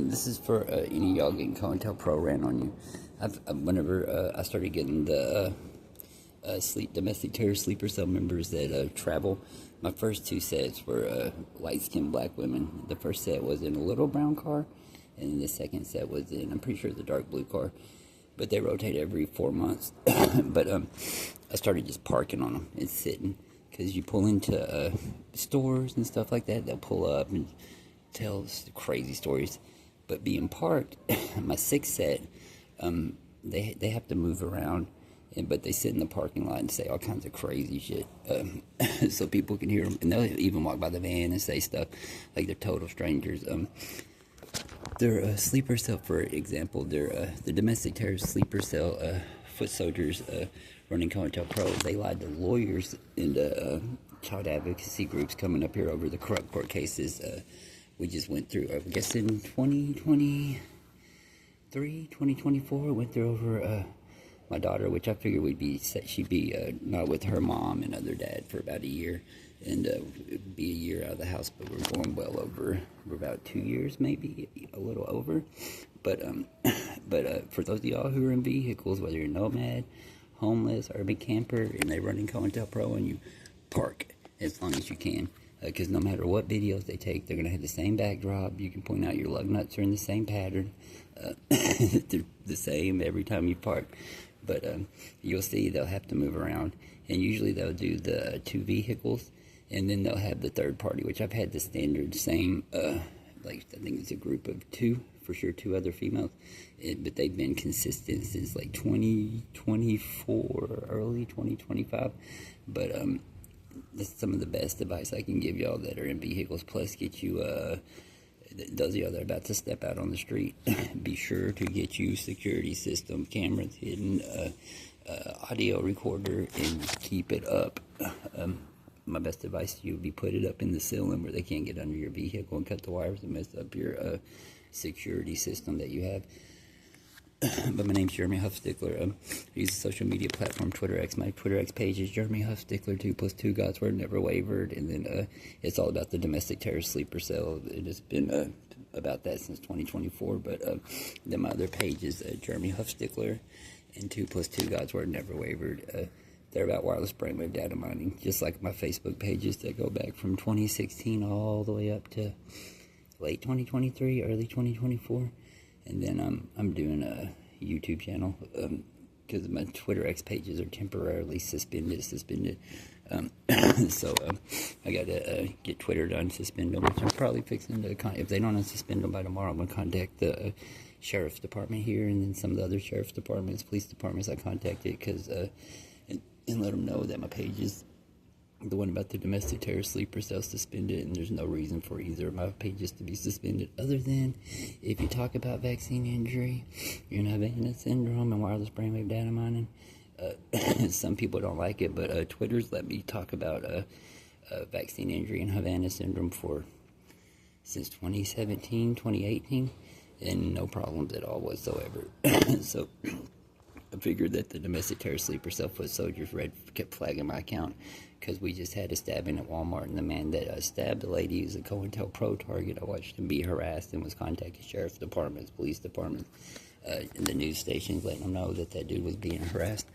This is for any of y'all getting COINTELPRO ran on you. Whenever I started getting the domestic terror sleeper cell members that travel, my first two sets were light-skinned black women. The first set was in a little brown car, and the second set was in, I'm pretty sure, the dark blue car. But they rotate every 4 months. But I started just parking on them and sitting, because you pull into stores and stuff like that, they'll pull up and tell crazy stories. But being parked, my sixth set, they have to move around, but they sit in the parking lot and say all kinds of crazy shit, so people can hear them, and they'll even walk by the van and say stuff like they're total strangers. Their sleeper cell, for example, the domestic terrorist sleeper cell foot soldiers running COINTELPRO, they lied to lawyers and child advocacy groups coming up here over the corrupt court cases we just went through. I guess in 2023, 2024, went through over my daughter, which I figured she'd be not with her mom and other dad for about a year, and it'd be a year out of the house, but we're going well over, we're about 2 years, maybe a little over. But for those of y'all who are in vehicles, whether you're nomad, homeless, urban camper, and they're running COINTELPRO, and you park as long as you can, because no matter what videos they take, they're going to have the same backdrop. You can point out your lug nuts are in the same pattern. They're the same every time you park. But you'll see they'll have to move around. And usually they'll do the two vehicles, and then they'll have the third party, which I've had the standard same, like I think it's a group of two, for sure, two other females. But they've been consistent since like 2024, early 2025. But that's some of the best advice I can give y'all that are in vehicles. Plus, get you, those of y'all that are about to step out on the street, be sure to get you security system, cameras hidden, audio recorder, and keep it up. My best advice to you would be put it up in the ceiling where they can't get under your vehicle and cut the wires and mess up your security system that you have. But my name's Jeremy Huffstickler. I use a social media platform, Twitter X. My Twitter X page is Jeremy Huffstickler, 2+2, God's Word, Never Wavered. And then it's all about the domestic terrorist sleeper cell. It has been about that since 2024. But then my other page is Jeremy Huffstickler and 2+2, God's Word, Never Wavered. They're about wireless brainwave data mining, just like my Facebook pages that go back from 2016 all the way up to late 2023, early 2024. And then I'm doing a YouTube channel because my Twitter X pages are temporarily suspended. So I got to get Twitter to unsuspend them, which I'm probably fixing to. If they don't unsuspend them by tomorrow, I'm going to contact the sheriff's department here, and then some of the other sheriff's departments, police departments I contacted, because and let them know that my page is the one about the domestic terrorist sleeper cell suspended, and there's no reason for either of my pages to be suspended other than if you talk about vaccine injury, you're in Havana syndrome, and wireless brainwave data mining. Some people don't like it, but Twitter's let me talk about vaccine injury and Havana syndrome since 2017, 2018, and no problems at all whatsoever. So I figured that the domestic terrorist sleeper cell foot soldiers kept flagging my account, because we just had a stabbing at Walmart, and the man that stabbed the lady is a COINTELPRO target. I watched him be harassed and was contacting sheriff's departments, police departments, and the news stations, letting them know that that dude was being harassed.